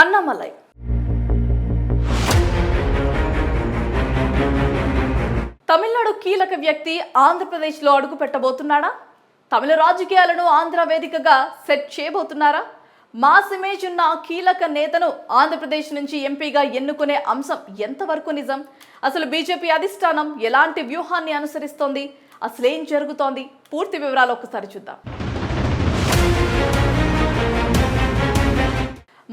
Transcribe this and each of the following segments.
అన్నామలై తమిళనాడు కీలక వ్యక్తి ఆంధ్రప్రదేశ్లో అడుగు పెట్టబోతున్నాడా? తమిళ రాజకీయాలను ఆంధ్ర వేదికగా సెట్ చేయబోతున్నారా? మాస్ ఇమేజ్ ఉన్న కీలక నేతను ఆంధ్రప్రదేశ్ నుంచి ఎంపీగా ఎన్నుకునే అంశం ఎంతవరకు నిజం? అసలు బీజేపీ అధిష్టానం ఎలాంటి వ్యూహాన్ని అనుసరిస్తోంది? అసలేం జరుగుతోంది? పూర్తి వివరాలు ఒకసారి చూద్దాం.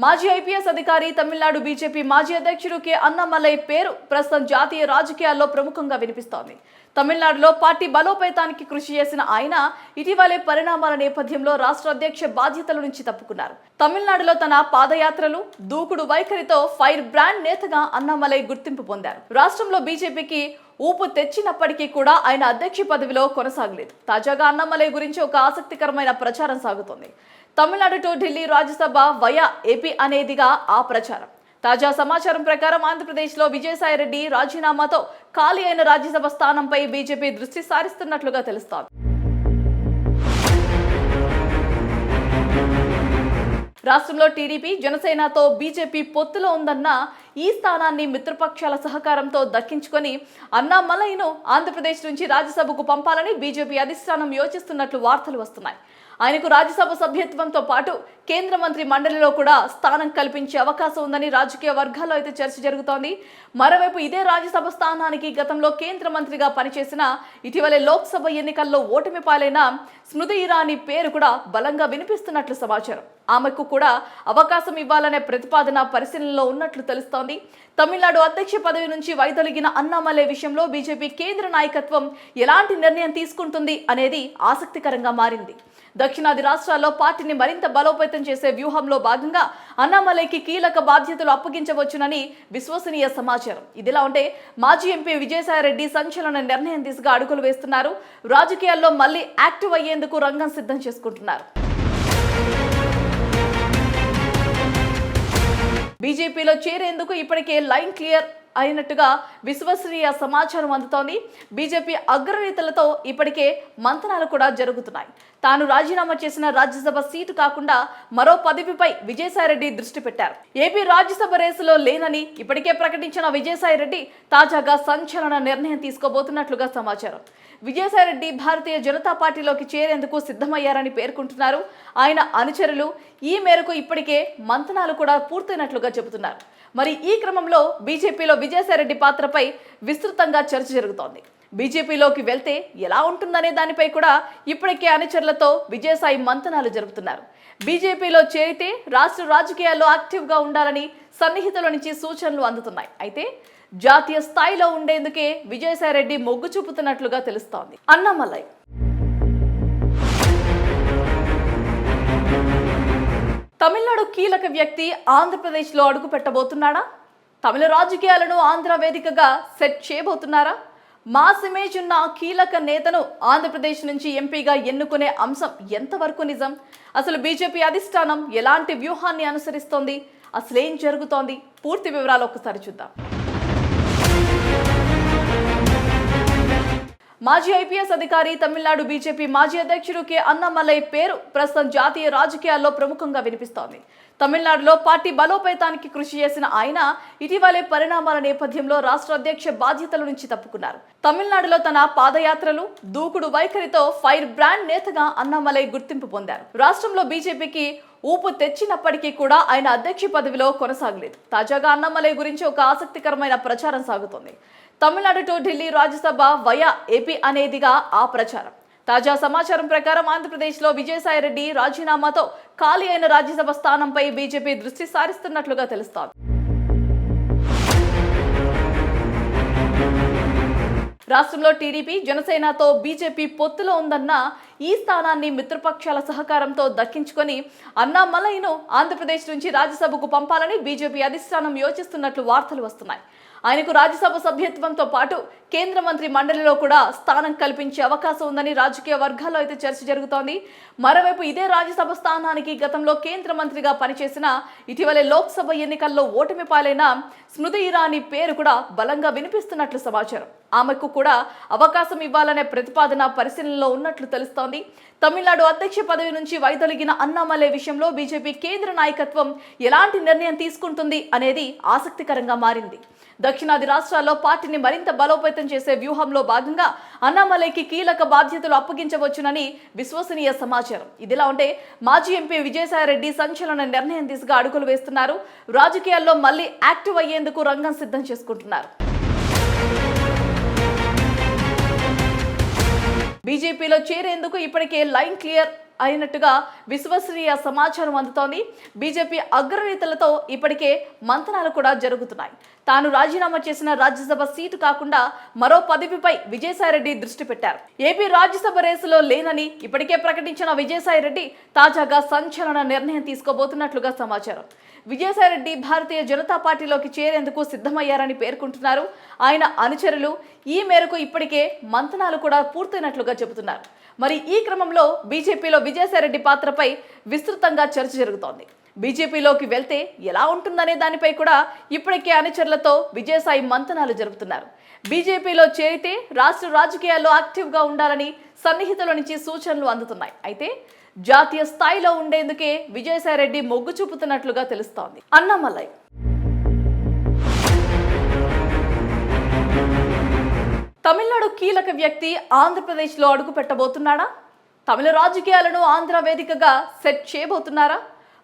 మాజీ ఐపీఎస్ అధికారి, తమిళనాడు బీజేపీ మాజీ అధ్యక్షుడు కె అన్నామలై పేరు ప్రస్తుతం జాతీయ రాజకీయాల్లో ప్రముఖంగా వినిపిస్తోంది. తమిళనాడులో పార్టీ బలోపేతానికి కృషి చేసిన ఆయన ఇటీవలే పరిణామాల నేపథ్యంలో రాష్ట్ర అధ్యక్ష బాధ్యతల నుంచి తప్పుకున్నారు. తమిళనాడులో తన పాదయాత్రలు, దూకుడు వైఖరితో ఫైర్ బ్రాండ్ నేతగా అన్నామలై గుర్తింపు పొందారు. రాష్ట్రంలో బీజేపీకి ఊపు తెచ్చినప్పటికీ కూడా ఆయన అధ్యక్ష పదవిలో కొనసాగలేదు. తాజాగా అన్నామలై గురించి ఒక ఆసక్తికరమైన ప్రచారం సాగుతోంది. Tamil Nadu to Delhi Rajya Sabha via AP అనేదిగా ఆ ప్రచారం. తాజా సమాచారం ప్రకారం ఆంధ్రప్రదేశ్లో విజయసాయిరెడ్డి రాజీనామాతో ఖాళీ అయిన రాజ్యసభ స్థానంపై బీజేపీ దృష్టి సారిస్తున్నట్లుగా తెలుస్తోంది. రాష్ట్రంలో టీడీపీ, జనసేనతో బీజేపీ పొత్తులో ఉందన్న ఈ స్థానాన్ని మిత్రపక్షాల సహకారంతో దక్కించుకొని అన్నామలైను ఆంధ్రప్రదేశ్ నుంచి రాజ్యసభకు పంపాలని బీజేపీ అధిష్టానం యోచిస్తున్నట్లు వార్తలు వస్తున్నాయి. ఆయనకు రాజ్యసభ సభ్యత్వంతో పాటు కేంద్ర మంత్రి మండలిలో కూడా స్థానం కల్పించే అవకాశం ఉందని రాజకీయ వర్గాల్లో అయితే చర్చ జరుగుతోంది. మరోవైపు ఇదే రాజ్యసభ స్థానానికి గతంలో కేంద్ర మంత్రిగా పనిచేసిన, ఇటీవలే లోక్సభ ఎన్నికల్లో ఓటమి పాలైన స్మృతి ఇరానీ పేరు కూడా బలంగా వినిపిస్తున్నట్లు సమాచారం. ఆమెకు కూడా అవకాశం ఇవ్వాలనే ప్రతిపాదన పరిశీలనలో ఉన్నట్లు తెలుస్తోంది. తమిళనాడు అధ్యక్ష పదవి నుంచి వైదొలిగిన అన్నామలై విషయంలో బీజేపీ కేంద్ర నాయకత్వం ఎలాంటి నిర్ణయం తీసుకుంటుంది అనేది ఆసక్తికరంగా మారింది. దక్షిణాది రాష్ట్రాల్లో పార్టీని మరింత బలోపేతం చేసే వ్యూహంలో భాగంగా అన్నామలైకి కీలక బాధ్యతలు అప్పగించవచ్చునని విశ్వసనీయ సమాచారం. ఇదిలా ఉంటే మాజీ ఎంపీ విజయసాయిరెడ్డి సంచలన నిర్ణయం దిశగా అడుగులు వేస్తున్నారు. రాజకీయాల్లో మళ్లీ యాక్టివ్ అయ్యేందుకు రంగం సిద్ధం చేసుకుంటున్నారు. బీజేపీలో చేరేందుకు ఇప్పటికే లైన్ క్లియర్ అయినట్టుగా విశ్వసనీయ సమాచారం అందుతోంది. బీజేపీ అగ్రనేతలతో ఇప్పటికే మంతనాలు కూడా జరుగుతున్నాయి. తాను రాజీనామా చేసిన రాజ్యసభ సీటు కాకుండా మరో పదవిపై విజయసాయిరెడ్డి దృష్టి పెట్టారు. ఏపీ రాజ్యసభ రేసులో లేనని ఇప్పటికే ప్రకటించిన విజయసాయిరెడ్డి తాజాగా సంచలన నిర్ణయం తీసుకోబోతున్నట్లుగా సమాచారం. విజయసాయిరెడ్డి భారతీయ జనతా పార్టీలోకి చేరేందుకు సిద్ధమయ్యారని పేర్కొంటున్నారు. ఆయన అనుచరులు ఈ మేరకు ఇప్పటికే మంతనాలు కూడా పూర్తయినట్లుగా చెబుతున్నారు. మరి ఈ క్రమంలో బీజేపీలో విజయసాయిరెడ్డి పాత్రపై విస్తృతంగా చర్చ జరుగుతోంది. బీజేపీలోకి వెళ్తే ఎలా ఉంటుందనే దానిపై కూడా ఇప్పటికే అనుచరులతో విజయసాయి మంతనాలు జరుపుతున్నారు. బీజేపీలో చేరితే రాష్ట్ర రాజకీయాల్లో యాక్టివ్గా ఉండాలని సన్నిహితుల నుంచి సూచనలు అందుతున్నాయి. అయితే జాతీయ స్థాయిలో ఉండేందుకే విజయసాయిరెడ్డి మొగ్గు చూపుతున్నట్లుగా తెలుస్తోంది. అన్నామలై తమిళనాడు కీలక వ్యక్తి ఆంధ్రప్రదేశ్లో అడుగు పెట్టబోతున్నాడా? తమిళ రాజకీయాలను ఆంధ్ర వేదికగా సెట్ చేయబోతున్నారా? మాస్ ఇమేజ్ ఉన్న కీలక నేతను ఆంధ్రప్రదేశ్ నుంచి ఎంపీగా ఎన్నుకునే అంశం ఎంతవరకు నిజం? అసలు బీజేపీ అధిష్టానం ఎలాంటి వ్యూహాన్ని అనుసరిస్తోంది? అసలేం జరుగుతోంది? పూర్తి వివరాలు ఒకసారి చూద్దాం. మాజీ ఐపీఎస్ అధికారి, తమిళనాడు బీజేపీ మాజీ అధ్యక్షుడు కె అన్నామలై పేరు ప్రస్తుతం జాతీయ రాజకీయాల్లో ప్రముఖంగా వినిపిస్తోంది. తమిళనాడులో పార్టీ బలోపేతానికి కృషి చేసిన ఆయన ఇటీవలే పరిణామాల నేపథ్యంలో రాష్ట్ర అధ్యక్ష బాధ్యతల నుంచి తప్పుకున్నారు. తమిళనాడులో తన పాదయాత్రలు, దూకుడు వైఖరితో ఫైర్ బ్రాండ్ నేతగా అన్నామలై గుర్తింపు పొందారు. రాష్ట్రంలో బీజేపీకి ఊపు తెచ్చినప్పటికీ కూడా ఆయన అధ్యక్ష పదవిలో కొనసాగలేదు. తాజాగా అన్నామలై గురించి ఒక ఆసక్తికరమైన ప్రచారం సాగుతోంది. Tamil Nadu to Delhi Rajya Sabha via AP అనేదిగా ఆ ప్రచారం. తాజా సమాచారం ప్రకారం ఆంధ్రప్రదేశ్లో విజయసాయిరెడ్డి రాజీనామాతో ఖాళీ అయిన రాజ్యసభ స్థానంపై బీజేపీ దృష్టి సారిస్తున్నట్లుగా తెలుస్తోంది. రాష్ట్రంలో టీడీపీ, జనసేనతో బీజేపీ పొత్తులో ఉందన్న ఈ స్థానాన్ని మిత్రపక్షాల సహకారంతో దక్కించుకొని అన్నామలైను ఆంధ్రప్రదేశ్ నుంచి రాజ్యసభకు పంపాలని బీజేపీ అధిష్టానం యోచిస్తున్నట్లు వార్తలు వస్తున్నాయి. ఆయనకు రాజ్యసభ సభ్యత్వంతో పాటు కేంద్ర మంత్రి మండలిలో కూడా స్థానం కల్పించే అవకాశం ఉందని రాజకీయ వర్గాల్లో అయితే చర్చ జరుగుతోంది. మరోవైపు ఇదే రాజ్యసభ స్థానానికి గతంలో కేంద్ర మంత్రిగా పనిచేసిన, ఇటీవలే లోక్సభ ఎన్నికల్లో ఓటమి పాలైన స్మృతి ఇరానీ పేరు కూడా బలంగా వినిపిస్తున్నట్లు సమాచారం. ఆమెకు కూడా అవకాశం ఇవ్వాలనే ప్రతిపాదన పరిశీలనలో ఉన్నట్లు తెలుస్తోంది. తెలుస్తోంది. తమిళనాడు అధ్యక్ష పదవి నుంచి వైదొలిగిన అన్నామలై విషయంలో బీజేపీ కేంద్ర నాయకత్వం ఎలాంటి నిర్ణయం తీసుకుంటుంది అనేది ఆసక్తికరంగా మారింది. దక్షిణాది రాష్ట్రాల్లో పార్టీని మరింత బలోపేతం చేసే వ్యూహంలో భాగంగా అన్నామలైకి కీలక బాధ్యతలు అప్పగించవచ్చునని విశ్వసనీయ సమాచారం. ఇదిలా ఉంటే మాజీ ఎంపీ విజయసాయిరెడ్డి సంచలన నిర్ణయం దిశగా అడుగులు వేస్తున్నారు. రాజకీయాల్లో మళ్లీ యాక్టివ్ అయ్యేందుకు రంగం సిద్ధం చేసుకుంటున్నారు. బీజేపీలో చేరేందుకు ఇప్పటికే లైన్ క్లియర్ అయినట్టుగా విశ్వసనీయ సమాచారం అందుతోంది. బీజేపీ అగ్రనేతలతో ఇప్పటికే మంతనాలు కూడా జరుగుతున్నాయి. తాను రాజీనామా చేసిన రాజ్యసభ సీటు కాకుండా మరో పదవిపై విజయసాయిరెడ్డి దృష్టి పెట్టారు. ఏపీ రాజ్యసభ రేసులో లేనని ఇప్పటికే ప్రకటించిన విజయసాయిరెడ్డి తాజాగా సంచలన నిర్ణయం తీసుకోబోతున్నట్లుగా సమాచారం. విజయసాయిరెడ్డి భారతీయ జనతా పార్టీలోకి చేరేందుకు సిద్ధమయ్యారని పేర్కొంటున్నారు. ఆయన అనుచరులు ఈ మేరకు ఇప్పటికే మంతనాలు కూడా పూర్తయినట్లుగా చెబుతున్నారు. మరి ఈ క్రమంలో బీజేపీలో విజయసాయిరెడ్డి పాత్రపై విస్తృతంగా చర్చ జరుగుతోంది. బీజేపీలోకి వెళ్తే ఎలా ఉంటుందనే దానిపై కూడా ఇప్పటికే అనుచరులతో విజయసాయి మంతనాలు జరుపుతున్నారు. బీజేపీలో చేరితే రాష్ట్ర రాజకీయాల్లో యాక్టివ్గా ఉండాలని సన్నిహితుల నుంచి సూచనలు అందుతున్నాయి. అయితే జాతీయ స్థాయిలో ఉండేందుకే విజయసాయిరెడ్డి మొగ్గు చూపుతున్నట్లుగా తెలుస్తోంది. అన్నామలై తమిళనాడు కీలక వ్యక్తి ఆంధ్రప్రదేశ్లో అడుగు పెట్టబోతున్నాడా? తమిళ రాజకీయాలను ఆంధ్ర వేదికగా సెట్ చేయబోతున్నారా?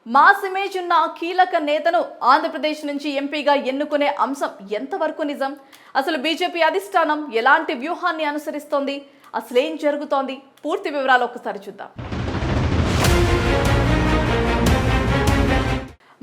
మాస్ ఇమేజ్ ఉన్న కీలక నేతను ఆంధ్రప్రదేశ్ నుంచి ఎంపీగా ఎన్నుకునే అంశం ఎంతవరకు నిజం? అసలు బీజేపీ అధిష్టానం ఎలాంటి వ్యూహాన్ని అనుసరిస్తోంది? అసలేం జరుగుతోంది? పూర్తి వివరాలు ఒకసారి చూద్దాం.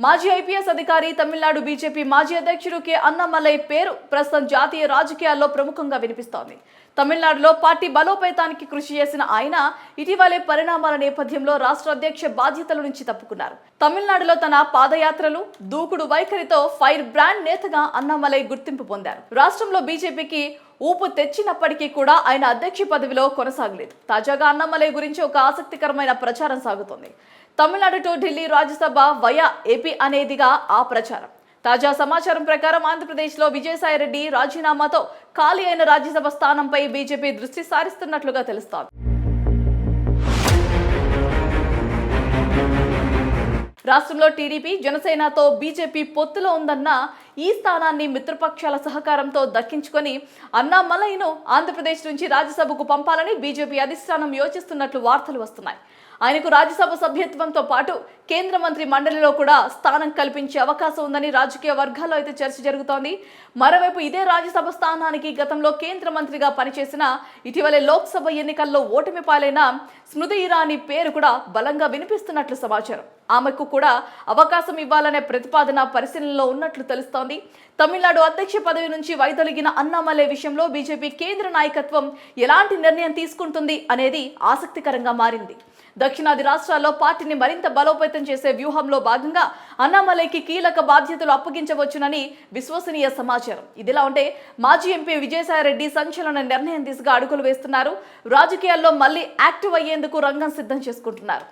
మాజీ ఐపీఎస్ అధికారి, తమిళనాడు బీజేపీ మాజీ అధ్యక్షుడు కె అన్నామలై పేరు ప్రస్తుతం జాతీయ రాజకీయాల్లో ప్రముఖంగా వినిపిస్తోంది. తమిళనాడులో పార్టీ బలోపేతానికి కృషి చేసిన ఆయన ఇటీవలే పరిణామాల నేపథ్యంలో రాష్ట్ర అధ్యక్ష బాధ్యతల నుంచి తప్పుకున్నారు. తమిళనాడులో తన పాదయాత్రలు, దూకుడు వైఖరితో ఫైర్ బ్రాండ్ నేతగా అన్నామలై గుర్తింపు పొందారు. రాష్ట్రంలో బీజేపీకి ఊపు తెచ్చినప్పటికీ కూడా ఆయన అధ్యక్ష పదవిలో కొనసాగలేదు. తాజాగా అన్నామలై గురించి ఒక ఆసక్తికరమైన ప్రచారం సాగుతోంది. Tamil Nadu to Delhi Rajya Sabha via AP అనేదిగా ఆ ప్రచారం. తాజా సమాచారం ప్రకారం ఆంధ్రప్రదేశ్లో విజయసాయిరెడ్డి రాజీనామాతో ఖాళీ అయిన రాజ్యసభ స్థానంపై బీజేపీ దృష్టి సారిస్తున్నట్లుగా తెలుస్తోంది. రాష్ట్రంలో టీడీపీ, జనసేనతో బీజేపీ పొత్తులో ఉందన్న ఈ స్థానాన్ని మిత్రపక్షాల సహకారంతో దక్కించుకొని అన్నామలైను ఆంధ్రప్రదేశ్ నుంచి రాజ్యసభకు పంపాలని బీజేపీ అధిష్టానం యోచిస్తున్నట్లు వార్తలు వస్తున్నాయి. ఆయనకు రాజ్యసభ సభ్యత్వంతో పాటు కేంద్ర మంత్రి మండలిలో కూడా స్థానం కల్పించే అవకాశం ఉందని రాజకీయ వర్గాల్లో అయితే చర్చ జరుగుతోంది. మరోవైపు ఇదే రాజ్యసభ స్థానానికి గతంలో కేంద్ర మంత్రిగా పనిచేసిన, ఇటీవలే లోక్సభ ఎన్నికల్లో ఓటమి పాలైన స్మృతి ఇరానీ పేరు కూడా బలంగా వినిపిస్తున్నట్లు సమాచారం. ఆమెకు కూడా అవకాశం ఇవ్వాలనే ప్రతిపాదన పరిశీలనలో ఉన్నట్లు తెలుస్తోంది. తమిళనాడు అధ్యక్ష పదవి నుంచి వైదొలిగిన అన్నామలై విషయంలో బీజేపీ కేంద్ర నాయకత్వం ఎలాంటి నిర్ణయం తీసుకుంటుంది అనేది ఆసక్తికరంగా మారింది. దక్షిణాది రాష్ట్రాల్లో పార్టీని మరింత బలోపేతం చేసే వ్యూహంలో భాగంగా అన్నామలైకి కీలక బాధ్యతలు అప్పగించవచ్చునని విశ్వసనీయ సమాచారం. ఇదిలా ఉంటే మాజీ ఎంపీ విజయసాయిరెడ్డి సంచలన నిర్ణయం దిశగా అడుగులు వేస్తున్నారు. రాజకీయాల్లో మళ్లీ యాక్టివ్ అయ్యేందుకు రంగం సిద్ధం చేసుకుంటున్నారు.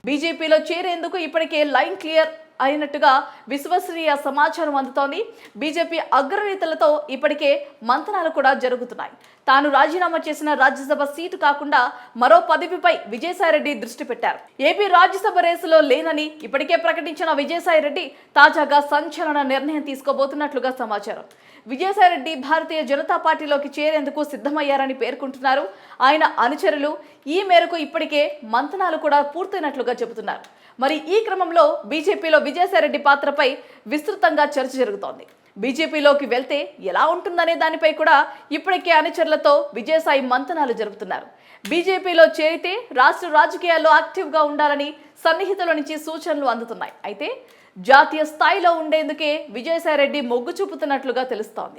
బీజేపీలో చేరేందుకు ఇప్పటికే లైన్ క్లియర్ అయినట్టుగా విశ్వసనీయ సమాచారం అందుతోంది. బీజేపీ అగ్రనేతలతో ఇప్పటికే మంతనాలు కూడా జరుగుతున్నాయి. తాను రాజీనామా చేసిన రాజ్యసభ సీటు కాకుండా మరో పదవిపై విజయసాయిరెడ్డి దృష్టి పెట్టారు. ఏపీ రాజ్యసభ రేసులో లేనని ఇప్పటికే ప్రకటించిన విజయసాయిరెడ్డి తాజాగా సంచలన నిర్ణయం తీసుకోబోతున్నట్లుగా సమాచారం. విజయసాయిరెడ్డి భారతీయ జనతా పార్టీలోకి చేరేందుకు సిద్ధమయ్యారని పేర్కొంటున్నారు. ఆయన అనుచరులు ఈ మేరకు ఇప్పటికే మంతనాలు కూడా పూర్తయినట్లుగా చెబుతున్నారు. మరి ఈ క్రమంలో బీజేపీలో విజయసాయిరెడ్డి పాత్రపై విస్తృతంగా చర్చ జరుగుతోంది. బీజేపీలోకి వెళ్తే ఎలా ఉంటుందనే దానిపై కూడా ఇప్పటికే అనుచరులతో విజయసాయి మంతనాలు జరుపుతున్నారు. బీజేపీలో చేరితే రాష్ట్ర రాజకీయాల్లో యాక్టివ్గా ఉండాలని సన్నిహితుల నుంచి సూచనలు అందుతున్నాయి. అయితే జాతీయ స్థాయిలో ఉండేందుకే విజయసాయిరెడ్డి మొగ్గు చూపుతున్నట్లుగా తెలుస్తోంది.